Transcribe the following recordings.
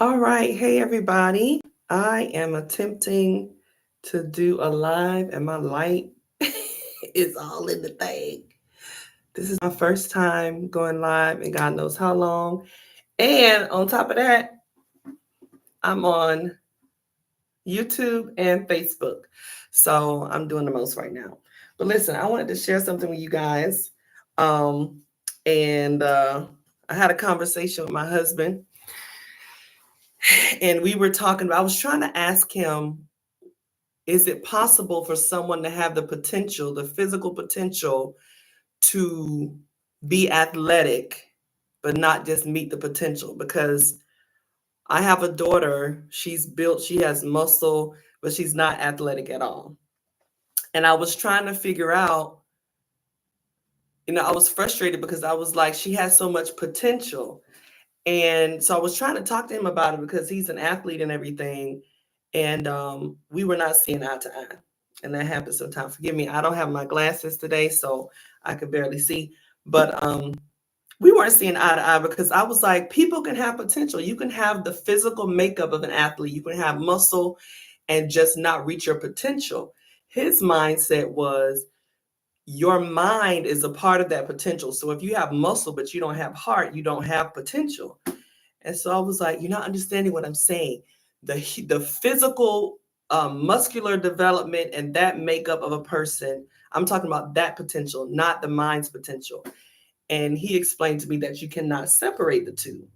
All right. Hey, everybody. I am attempting to do a live, and my light is all in the thing. This is my first time going live, and God knows how long. And on top of that, I'm on YouTube and Facebook. So I'm doing the most right now. But listen, I wanted to share something with you guys. Um, and I had a conversation with my husband, and we were talking about, I was trying to ask him, is it possible for someone to have the potential, the physical potential to be athletic, but not just meet the potential? Because I have a daughter, she's built, she has muscle, but she's not athletic at all. And I was trying to figure out, I was frustrated because I was like, she has so much potential. And so I was trying to talk to him about it because he's an athlete and everything. And we were not seeing eye to eye. And that happens sometimes. Forgive me, I don't have my glasses today, so I could barely see. But we weren't seeing eye to eye because I was like, people can have potential. You can have the physical makeup of an athlete. You can have muscle and just not reach your potential. His mindset was, your mind is a part of that potential. So if you have muscle, but you don't have heart, you don't have potential. And so I was like, you're not understanding what I'm saying. The physical, muscular development and that makeup of a person, I'm talking about that potential, not the mind's potential. And he explained to me that you cannot separate the two,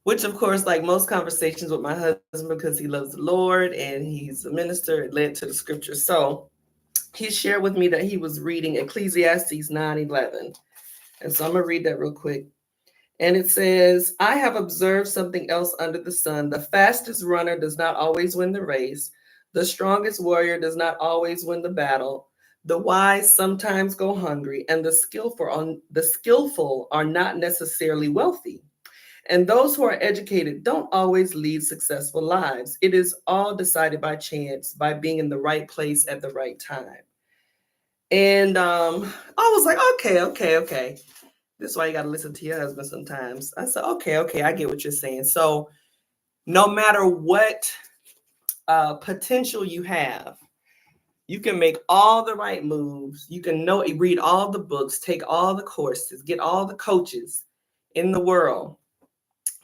which of course, like most conversations with my husband, because he loves the Lord and he's a minister, it led to the scripture. So he shared with me that he was reading Ecclesiastes 9:11. And so I'm going to read that real quick. And it says, I have observed something else under the sun. The fastest runner does not always win the race. The strongest warrior does not always win the battle. The wise sometimes go hungry, and the skillful are not necessarily wealthy. And those who are educated don't always lead successful lives. It is all decided by chance, by being in the right place at the right time. And I was like, okay. This is why you got to listen to your husband sometimes. I said, okay, I get what you're saying. So no matter what potential you have, you can make all the right moves. You can read all the books, take all the courses, get all the coaches in the world.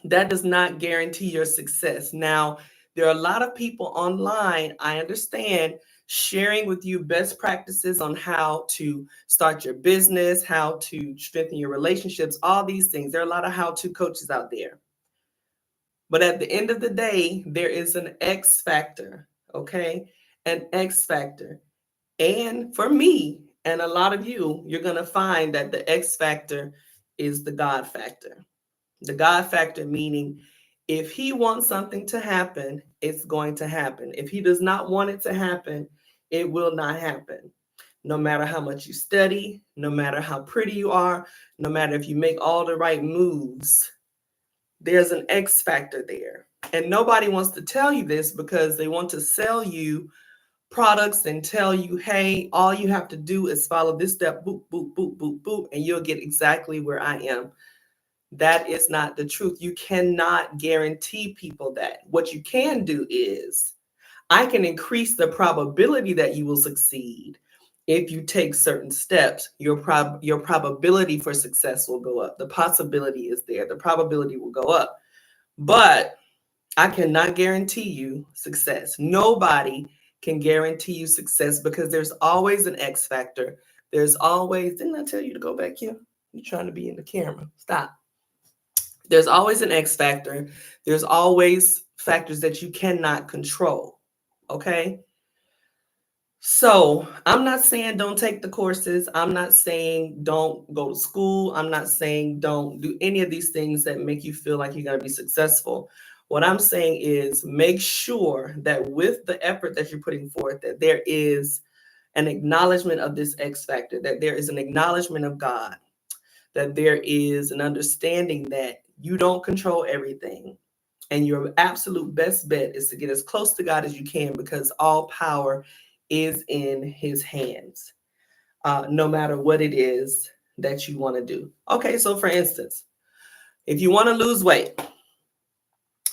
That does not guarantee your success. Now, there are a lot of people online, I understand, sharing with you best practices on how to start your business, how to strengthen your relationships, all these things. There are a lot of how-to coaches out there. But at the end of the day, there is an X factor, okay? An X factor. And for me and a lot of you, you're going to find that the X factor is the God factor. The God factor meaning, if he wants something to happen, it's going to happen. If he does not want it to happen, it will not happen. No matter how much you study, no matter how pretty you are, no matter if you make all the right moves, there's an X factor there. And nobody wants to tell you this because they want to sell you products and tell you, hey, all you have to do is follow this step, boop, boop, boop, boop, boop, and you'll get exactly where I am. That is not the truth. You cannot guarantee people that. What you can do is, I can increase the probability that you will succeed if you take certain steps. Your probability for success will go up. The possibility is there. The probability will go up. But I cannot guarantee you success. Nobody can guarantee you success because there's always an X factor. There's always, didn't I tell you to go back here? You're trying to be in the camera. Stop. There's always an X factor. There's always factors that you cannot control. Okay. So I'm not saying don't take the courses. I'm not saying don't go to school. I'm not saying don't do any of these things that make you feel like you're going to be successful. What I'm saying is, make sure that with the effort that you're putting forth, that there is an acknowledgement of this X factor, that there is an acknowledgement of God, that there is an understanding that you don't control everything. And your absolute best bet is to get as close to God as you can, because all power is in his hands, no matter what it is that you want to do. Okay, so for instance, if you want to lose weight,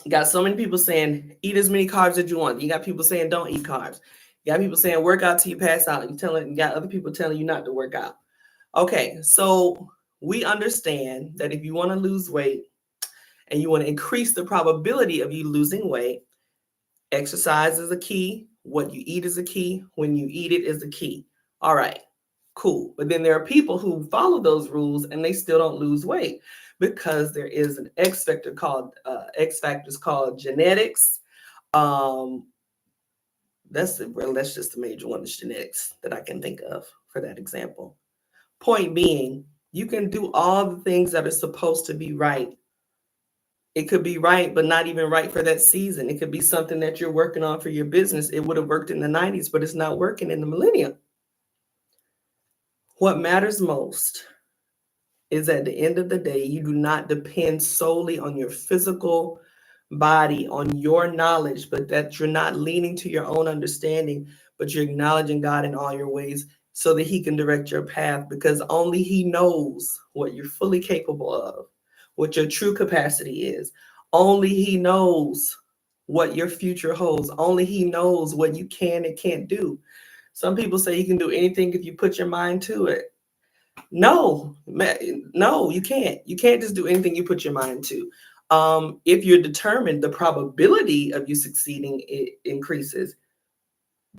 You got so many people saying, eat as many carbs as you want. You got people saying, don't eat carbs. You got people saying, work out till you pass out. You got other people telling you not to work out. Okay, so we understand that if you want to lose weight and you want to increase the probability of you losing weight, exercise is a key. What you eat is a key. When you eat it is a key. All right, cool. But then there are people who follow those rules and they still don't lose weight because there is an X factor called genetics. That's just the major one, is genetics, that I can think of for that example. Point being, you can do all the things that are supposed to be right. It could be right, but not even right for that season. It could be something that you're working on for your business. It would have worked in the 90s, but it's not working in the millennium. What matters most is at the end of the day, you do not depend solely on your physical body, on your knowledge, but that you're not leaning to your own understanding, but you're acknowledging God in all your ways so that he can direct your path, because only he knows what you're fully capable of, what your true capacity is. Only he knows what your future holds. Only he knows what you can and can't do. Some people say you can do anything if you put your mind to it. No, you can't. You can't just do anything you put your mind to. If you're determined, the probability of you succeeding, it increases.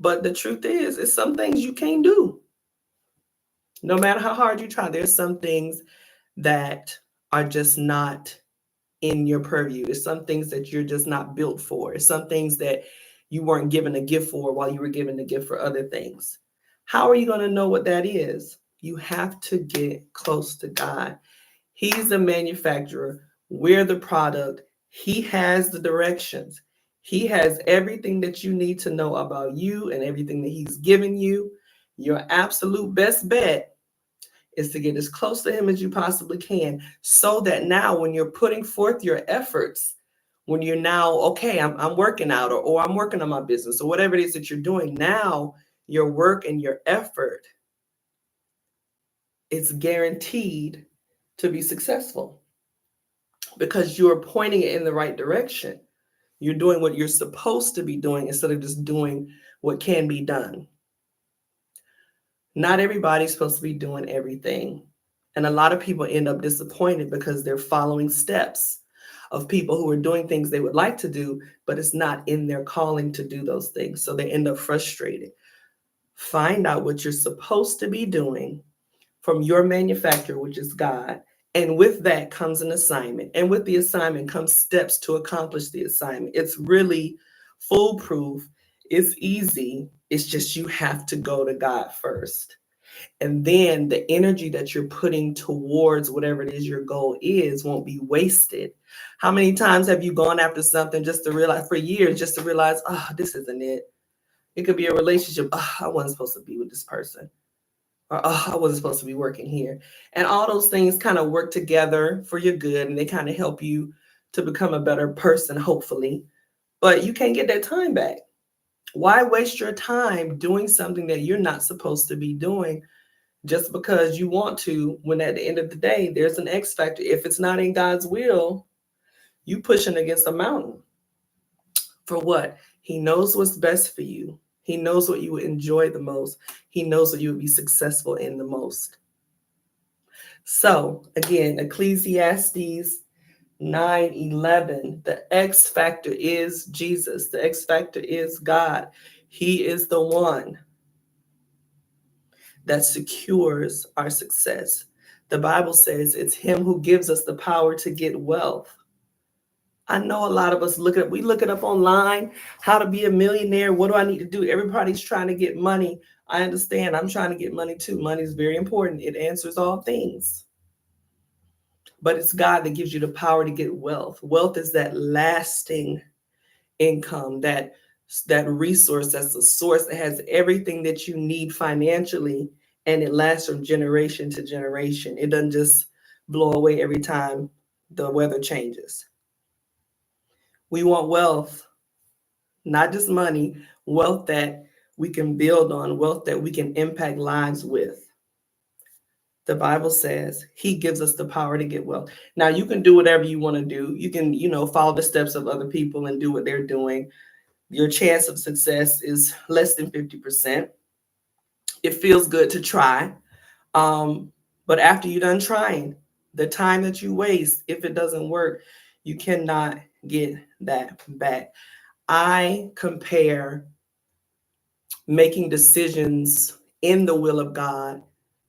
But the truth is, it's some things you can't do. No matter how hard you try, there's some things that are just not in your purview. There's some things that you're just not built for. There's some things that you weren't given a gift for while you were given the gift for other things. How are you going to know what that is? You have to get close to God. He's the manufacturer. We're the product. He has the directions. He has everything that you need to know about you and everything that he's given you. Your absolute best bet is to get as close to him as you possibly can, so that now when you're putting forth your efforts, when you're now, okay, I'm working out, or I'm working on my business, or whatever it is that you're doing, now your work and your effort, it's guaranteed to be successful because you're pointing it in the right direction. You're doing what you're supposed to be doing instead of just doing what can be done. Not everybody's supposed to be doing everything. And a lot of people end up disappointed because they're following steps of people who are doing things they would like to do, but it's not in their calling to do those things. So they end up frustrated. Find out what you're supposed to be doing from your manufacturer, which is God. And with that comes an assignment. And with the assignment comes steps to accomplish the assignment. It's really foolproof. It's easy. It's just you have to go to God first. And then the energy that you're putting towards whatever it is your goal is won't be wasted. How many times have you gone after something just to realize, for years, just to realize, oh, this isn't it? It could be a relationship. Oh, I wasn't supposed to be with this person. Or, oh, I wasn't supposed to be working here. And all those things kind of work together for your good, and they kind of help you to become a better person, hopefully. But you can't get that time back. Why waste your time doing something that you're not supposed to be doing just because you want to, when at the end of the day, there's an X factor. If it's not in God's will, you pushing against a mountain. For what? He knows what's best for you. He knows what you would enjoy the most. He knows what you would be successful in the most. So again, Ecclesiastes 9:11, the X factor is Jesus. The X factor is God. He is the one that secures our success. The Bible says it's him who gives us the power to get wealth. I know a lot of us look it up online, how to be a millionaire. What do I need to do? Everybody's trying to get money. I understand. I'm trying to get money too. Money is very important. It answers all things. But it's God that gives you the power to get wealth. Wealth is that lasting income, that resource, that's the source that has everything that you need financially, and it lasts from generation to generation. It doesn't just blow away every time the weather changes. We want wealth, not just money, wealth that we can build on, wealth that we can impact lives with. The Bible says he gives us the power to get wealth. Now you can do whatever you want to do. You can, follow the steps of other people and do what they're doing. Your chance of success is less than 50%. It feels good to try. But after you're done trying, the time that you waste, if it doesn't work, you cannot get that back. I compare making decisions in the will of God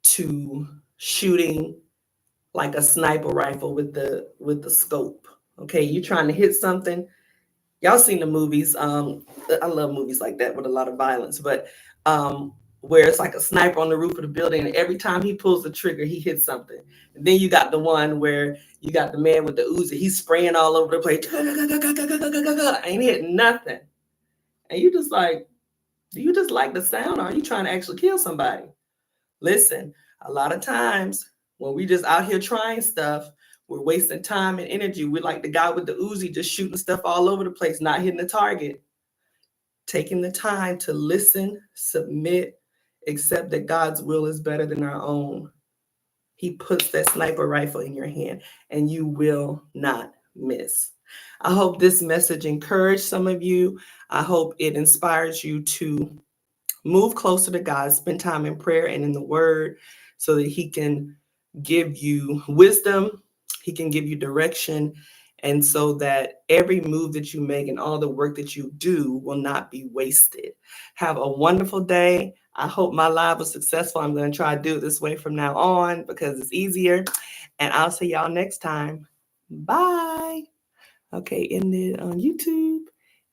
to shooting like a sniper rifle with the scope. Okay, you're trying to hit something. Y'all seen the movies. I love movies like that with a lot of violence, but where it's like a sniper on the roof of the building, and every time he pulls the trigger, he hits something. And then you got the one where you got the man with the Uzi, he's spraying all over the place, ain't hitting nothing. And you just like, do you just like the sound, or are you trying to actually kill somebody? Listen, a lot of times when we just out here trying stuff, we're wasting time and energy. We're like the guy with the Uzi just shooting stuff all over the place, not hitting the target. Taking the time to listen, submit, accept that God's will is better than our own. He puts that sniper rifle in your hand and you will not miss. I hope this message encouraged some of you. I hope it inspires you to move closer to God, spend time in prayer and in the word so that he can give you wisdom, he can give you direction, and so that every move that you make and all the work that you do will not be wasted. Have a wonderful day. I hope my live was successful. I'm going to try to do it this way from now on because it's easier. And I'll see y'all next time. Bye. Okay, end it on YouTube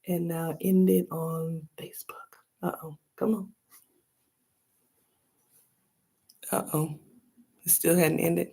and now end it on Facebook. Uh-oh, come on. Uh-oh, it still hadn't ended.